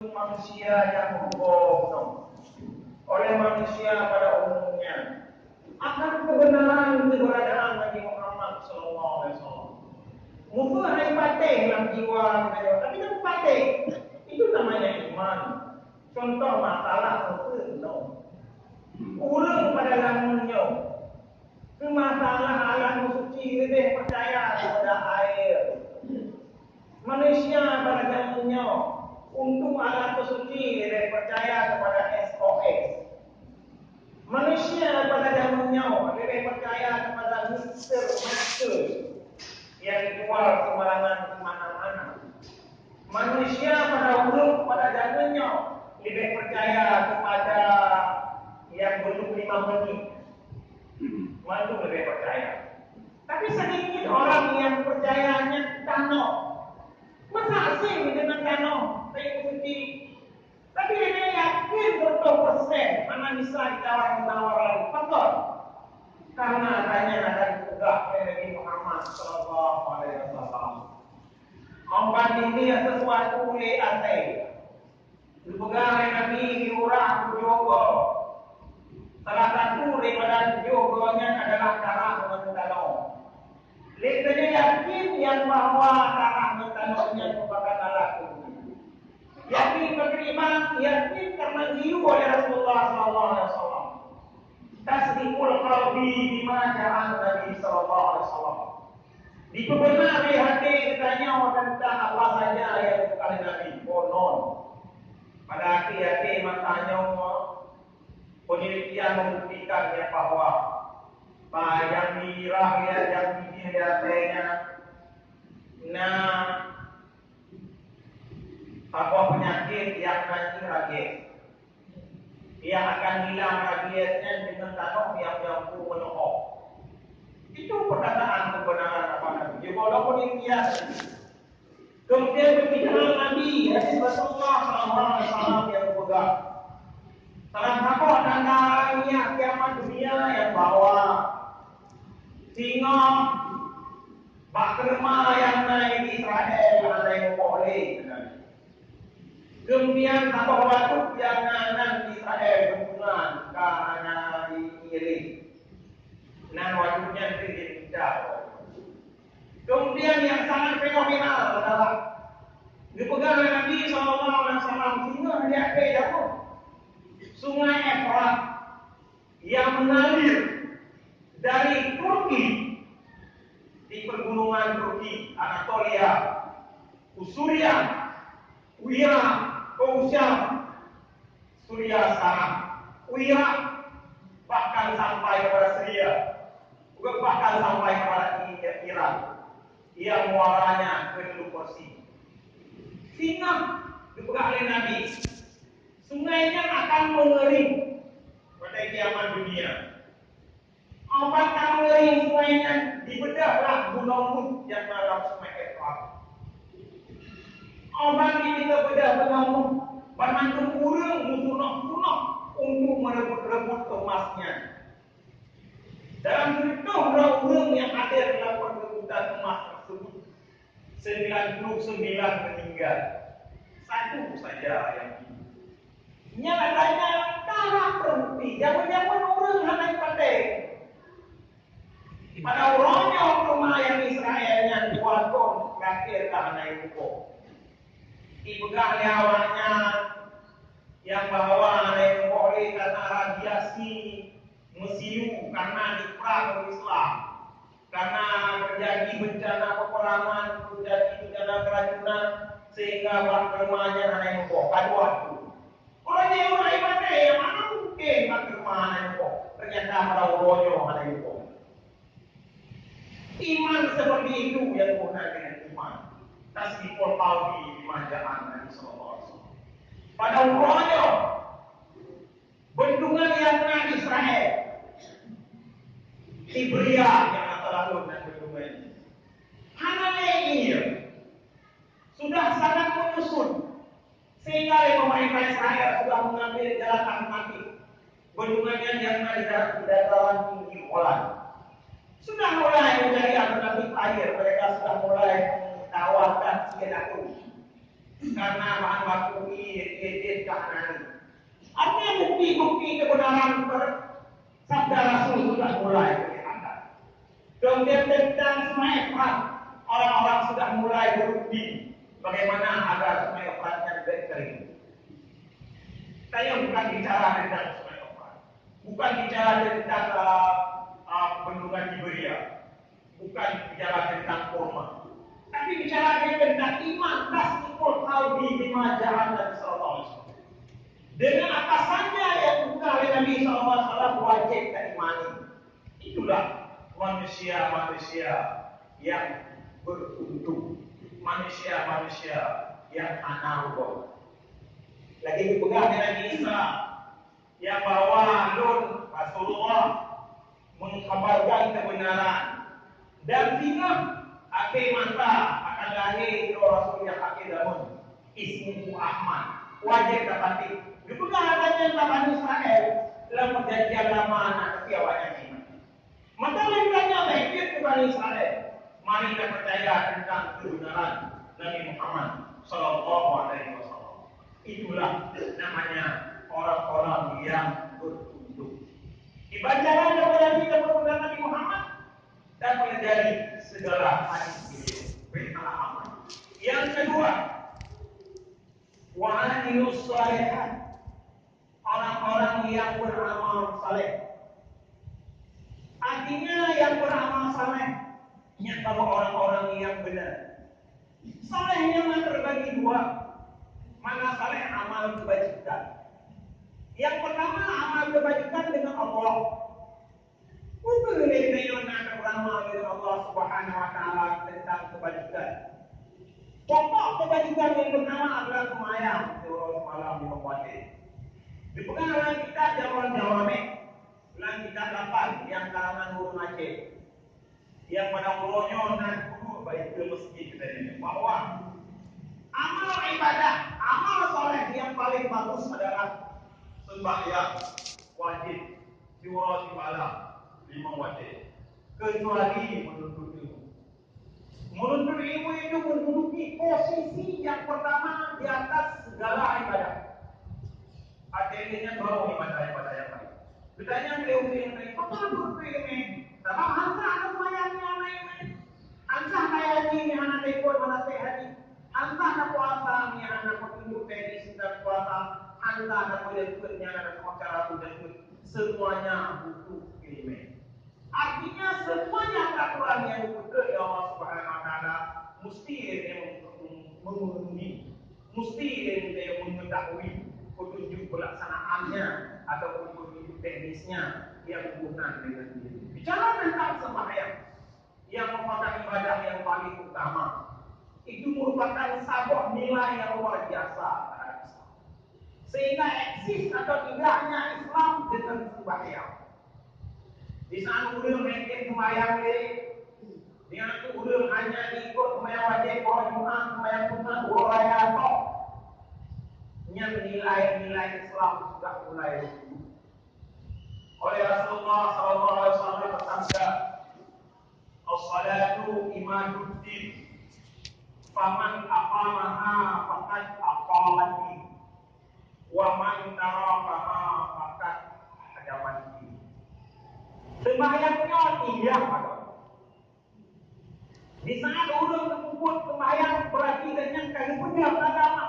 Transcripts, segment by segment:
manusia yang bodoh oleh manusia pada umumnya akan kebenaran keberadaan Nabi Muhammad SAW. Musuh hanya patih dalam jiwa mereka, tapi kan patih itu namanya iman. Contoh masalah itu, urang pada zamannya, masalah alam suci lebih percaya kepada air. Manusia pada zamannya untuk alat suci lebih percaya kepada SOS. Manusia pada zamannya lebih percaya kepada Mister yang dijual sembarangan di mana-mana. Manusia pada zamannya lebih percaya kepada yang belum 5 menit. Mantu lebih percaya. Tapi sedikit orang yang percayanya tanah. Masa asing dengan tanah? Saya suci. Tapi dia yakin 100% mana bisa ditawar-tawar. Betul. Karena adanya ada juga Nabi Muhammad SAW. Ombat ini sesuatu oleh asai. Dipegang Nabi diurah jogo. Salah satu daripada jogonya adalah darah mentalon. Lihatnya yakin yang bahwa darah mentalonnya merupakan alat tubuh. Yakin beriman, yakin karena diu oleh Rasulullah SAW. Tasdiqul qalbi bima ja'a Nabi sallallahu alaihi wasallam. Diperbenari hati ditanya tentang apa saja yang dikatakan Nabi. Konon. Pada hati-hati matanya penelitian membuktikan ya bahwa yang dirah ya, yang dihidapnya apa penyakit yang nanti rakyat yang akan hilang rabiesnya dengan tanah yang mampu menolong. Itu perkataan kebenaran apa Nabi. Walaupun demikian, kemudian berbicara Nabi, hadis Rasulullah SAW yang berpegang. Salah satu tandanya kiamat dunia yang bahwa singa bakrema yang naik di Israel ada yang boleh. Kemudian apa waktu yang nanang di Israel hubungan karena diiring. Nan waktunya tidak. Kemudian yang sangat fenomenal adalah dipegang oleh Nabi SAW sehingga dia jauh Sungai Efrat yang mengalir dari Turki di pegunungan Turki, Anatolia, Usuria, Wira, Usyam, Suria sekarang, Wira, bahkan sampai kepada Syria, bahkan sampai kepada Iran, yang muaranya ke Persia. Sehingga dipegang oleh Nabi, sungainya akan mengering pada kiamat dunia. Apakah mengering sungainya dibedahlah gunung yang dalam sungai Efrat. Orang ini kepada pengamu banyak kurang musuh-musuh untuk merebut emasnya. Dalam cerita orang yang ada dalam perebutan emas tersebut 99 meninggal. Satu saja yang hidup. Nyatanya darah terbukti. Jangan-jangan orang hanya pakai. Pada orangnya rumah yang Israel yang kuaton akhir karena itu. Dipegang awalnya yang bahwa yang boleh karena radiasi mesiu karena diperang Islam, karena terjadi bencana peperangan, terjadi bencana keracunan sehingga rumahnya hanya yang pada waktu. Orang yang ibadah yang mana mungkin rumah yang ternyata pada orangnya hanya yang iman seperti itu yang bukan dengan iman. Tasbihul qalbi dimajaan Nabi sallallahu alaihi wasallam. Pada umurnya bendungan yang ada di Israel Tibria yang lalu dan bendungan ini. Hananya ini sudah sangat menyusut sehingga pemerintah Israel sudah mengambil jalan alternatif bendungannya yang ada di dataran tinggi Golan. Sudah mulai menjadi alternatif air, mereka sudah mulai tawarkan sekedar karena bahan baku ini kanan. Artinya bukti-bukti kebenaran sabda Rasul sudah mulai kelihatan. Kemudian tentang Sungai Efrat, orang-orang sudah mulai beruji bagaimana agar Sungai Efratnya kering. Saya bukan bicara tentang Sungai Efrat, bukan bicara tentang bendungan Tiberia, bukan bicara tentang kurma, tapi bicara tentang iman tasdikul qalbi bima ja'ala Nabi sallallahu alaihi wasallam. Dengan atasannya yang bukan oleh Nabi sallallahu alaihi wasallam wajib kita imani. Itulah manusia-manusia yang beruntung, manusia-manusia yang analog. Lagi dipegang dengan Isa yang bawa Nun Rasulullah mengkabarkan kebenaran dan ingat akhir masa akan lahir Rasul yang akhir zaman ismuhu Ahmad wajib dapati dipegang adanya Bani Israel dalam perjanjian lama anak ketiawanya ini. Maka lintanya lahir ke Bani Israel, mari kita percaya tentang kebenaran Nabi Muhammad sallallahu alaihi wasallam. Itulah namanya orang-orang yang beruntung. Dibacakan kepada kita kebenaran Nabi Muhammad dan pelajari segala hadis beliau. Berpengalaman. Yang kedua, wa'anilus shalihat, orang-orang yang beramal saleh. Artinya yang beramal saleh, kalau orang-orang yang benar. Salehnya terbagi dua. Mana saleh amal kebajikan. Yang pertama amal kebajikan dengan Allah. Bukan dengan beramal dengan Allah Subhanahu wa taala tentang kebajikan. Pokok kebajikan yang pertama adalah sembahyang malam di waktu. Dipegang dalam kitab Jawami, dalam kitab 8 yang kalangan Huruf Aceh. Yang pada mulanya dan guru baik ke masjid kita ini bahwa amal ibadah, amal soleh yang paling bagus adalah sembahyang wajib diurus malam 5 wajib. Kecuali menuntut ilmu. Menuntut ilmu itu menduduki posisi yang pertama di atas segala ibadah. Artinya baru ibadah-ibadah yang lain. Bertanya beliau tadi, apa menuntut ilmu? Sebab hansa ada semayangnya anak ini. Hansa kaya ini anak tekun, anak sehati. Hansa ada puasa ni anak petunjuk teknis dan puasa. Hansa ada boleh-bolehnya ada cara budak. Semuanya butuh ilmu. Artinya semuanya peraturan yang diputuskan oleh Allah Subhanahu wa taala mesti memenuhi, mesti mengetahui petunjuk pelaksanaannya ataupun petunjuk teknisnya yang berhubungan dengan diri. Bicara tentang sembahyang yang merupakan ibadah yang paling utama, itu merupakan sebuah nilai yang luar biasa terhadap Islam. Sehingga eksis atau tidaknya Islam dengan sembahyang. Di sana urang mungkin sembahyang dia tu urang hanya ikut sembahyang wajib, sembahyang sunat, raya tok. Yang nilai-nilai Islam sudah mulai oleh Rasulullah sallallahu alaihi wasallam bersabda, "As-salatu imaduddin, faman aqamaha faqad aqamati, wa man tarakaha faqad hadamati." Sembahyangnya tidak ada. Di saat orang tersebut sembahyang berarti dengan kehidupan agama.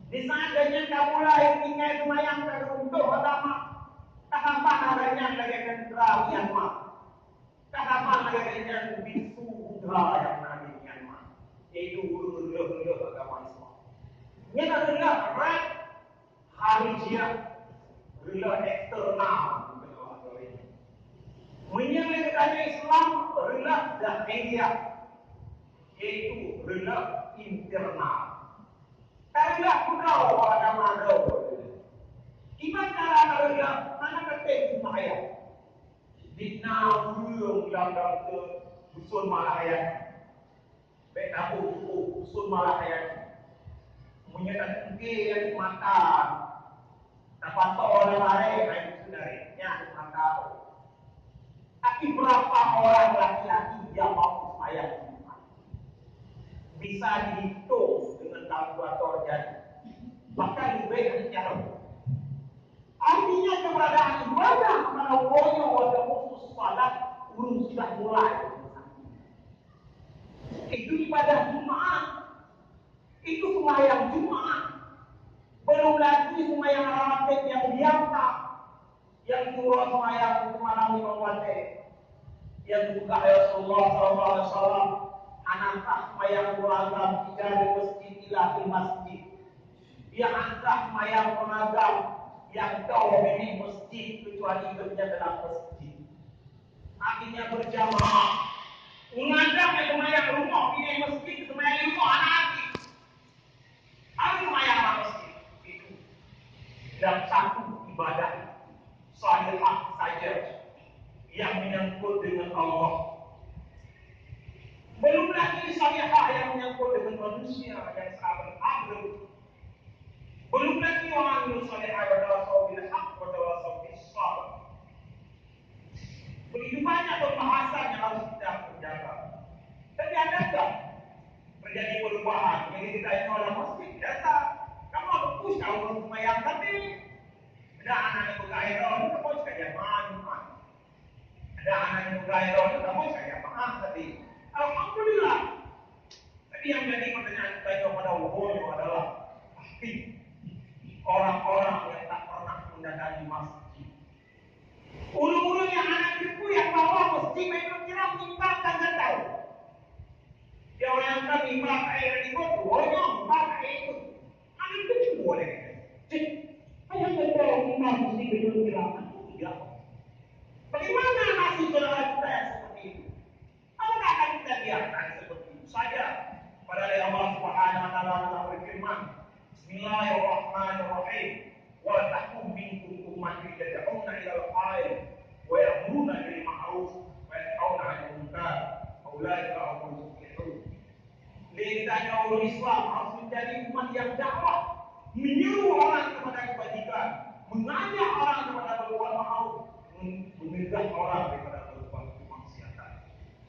Di saat dengan mulai tinggal sembahyang untuk agama, kenapa adanya dengan terawian mak? Kenapa adanya bisu udra yang nabi Myanmar? Yaitu hulu-hulu agama Islam. Ini adalah red harijiyah, hulu eksternal. Menyebutkan Islam rela dahiliyah, yaitu rela internal. Rela kudau agama kau. Gimana cara rela? Mana ketik semaya? Dina burung langgang ke Dusun Malaya. Baik aku Dusun Malaya. Menyatakan yang mata. Dapat orang lain yang sebenarnya mata. Tapi berapa orang laki-laki yang mau sembahyang? bisa dihitung dengan kalkulator jari. Bahkan lebih dari cara. Artinya keberadaan ibadah kepada Allah pada khusus salat belum sudah mulai. Itu ibadah Jumat, itu sembahyang Jumat, belum lagi sembahyang rawatib yang biasa, yang surah sembahyang malam lima waktu, yang juga Rasulullah SAW anantah sembahyang beragam dari masjid ila ke masjid. Dia antah sembahyang beragam yang kau memilih masjid kecuali kerja dalam masjid. Artinya berjamaah. Mengadang yang semayang rumah, pilih masjid, semayang rumah anak hati. Harus semayang masjid. Itu. Dan satu ibadah salihah saja yang menyangkut dengan Allah. Belum lagi salihah yang menyangkut dengan manusia yang sabar adil. Belum lagi orang yang salihah bertawassaw bil haqq wa tawassaw bis sabr. Begitu banyak pembahasan yang harus kita jaga. Tapi adakah terjadi perubahan? Jadi kita ini orang masjid biasa. Kamu bagus kalau sembahyang tapi ada anak yang bergairah, kamu sekalian jamaah. Ada anak yang bergairah, kamu sekalian jamaah tadi. Alhamdulillah. Tapi yang jadi pertanyaan kita kepada Allah adalah pasti orang-orang yang tak pernah mendatangi masjid. Ulu-ulu yang anak itu yang bawa masjid mereka kira minta kan tahu. Dia orang yang kan minta air itu, orang minta air itu. Anak itu boleh. Jadi, ayah tahu minta masjid itu kira tidak. Bagaimana nasib saudara kita yang seperti itu? Apakah akan kita biarkan seperti itu saja? Padahal Allah Subhanahu wa taala telah berfirman, Bismillahirrahmanirrahim. Wa takum minkum ummatun yad'una ila al-khair wa ya'muruna bil ma'ruf wa yanhauna 'anil munkar. Ulaika humul muflihun. Lintahnya ulul Islam harus menjadi umat yang dakwah, menyuruh orang kepada kebajikan, mengajak orang kepada berbuat ma'ruf, mencegah orang daripada berbuat kemaksiatan,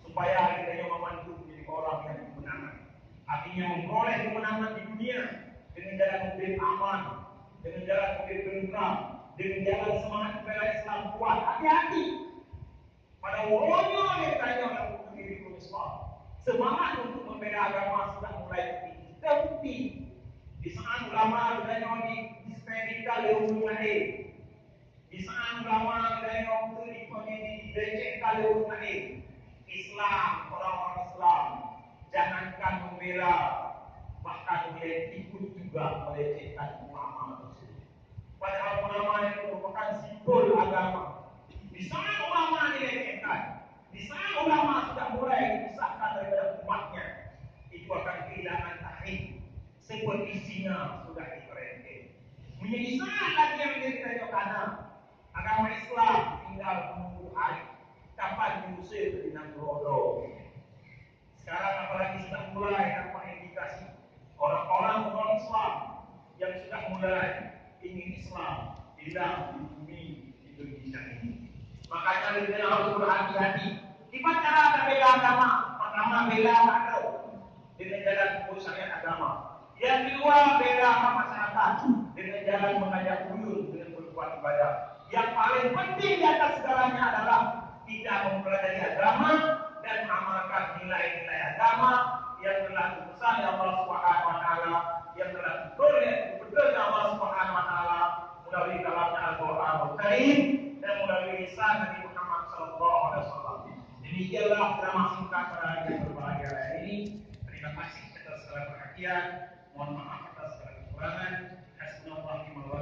supaya kita membantu menjadi orang yang kemenangan. Artinya memperoleh kemenangan di dunia dengan jalan memberi aman, dengan jalan memberi berkah, dengan jalan semangat membela Islam kuat. Hati-hati pada wajah yang tanya orang diri Islam. Semangat untuk membela agama sudah mulai tinggi. Tapi di saat ulama bertanya di dispedika lewat lahir, di saat ulama bertanya untuk dilecehkan lewat lahir, Islam, orang-orang Islam jangankan membela, bahkan boleh ikut juga melecehkan ulama tersebut. Padahal ulama itu merupakan simbol agama. Di saat ulama dilecehkan, di saat ulama sudah mulai dipisahkan daripada umatnya, itu akan kehilangan tahrif. Seperti singa sudah dikerengke. Menjadi sangat lagi yang menjadi tanya karena agama Islam tinggal menunggu hari kapan diusir ke Dinam Rodo. Sekarang apalagi sudah mulai nampak indikasi orang-orang non-Islam yang sudah mulai ingin Islam hilang di bumi Indonesia ini. Makanya kita harus berhati-hati. Gimana cara kita bela agama? Pertama bela agama dengan jalan syariat agama. Yang kedua bela masyarakat dengan jalan mengajak uyun dengan berbuat ibadah. Yang paling penting di atas segalanya adalah tidak mempelajari agama dan mengamalkan nilai-nilai agama yang telah dipesan oleh Allah Subhanahu wa taala, yang telah dipesan Allah Subhanahu wa taala melalui kalamnya Al-Qur'anul Karim dan melalui lisan Nabi Muhammad sallallahu alaihi wasallam. Demikianlah ceramah singkat pada hari yang berbahagia ini. Terima kasih atas segala perhatian. Mohon maaf atas segala kekurangan. Hasbunallahu wa ni'mal wakil.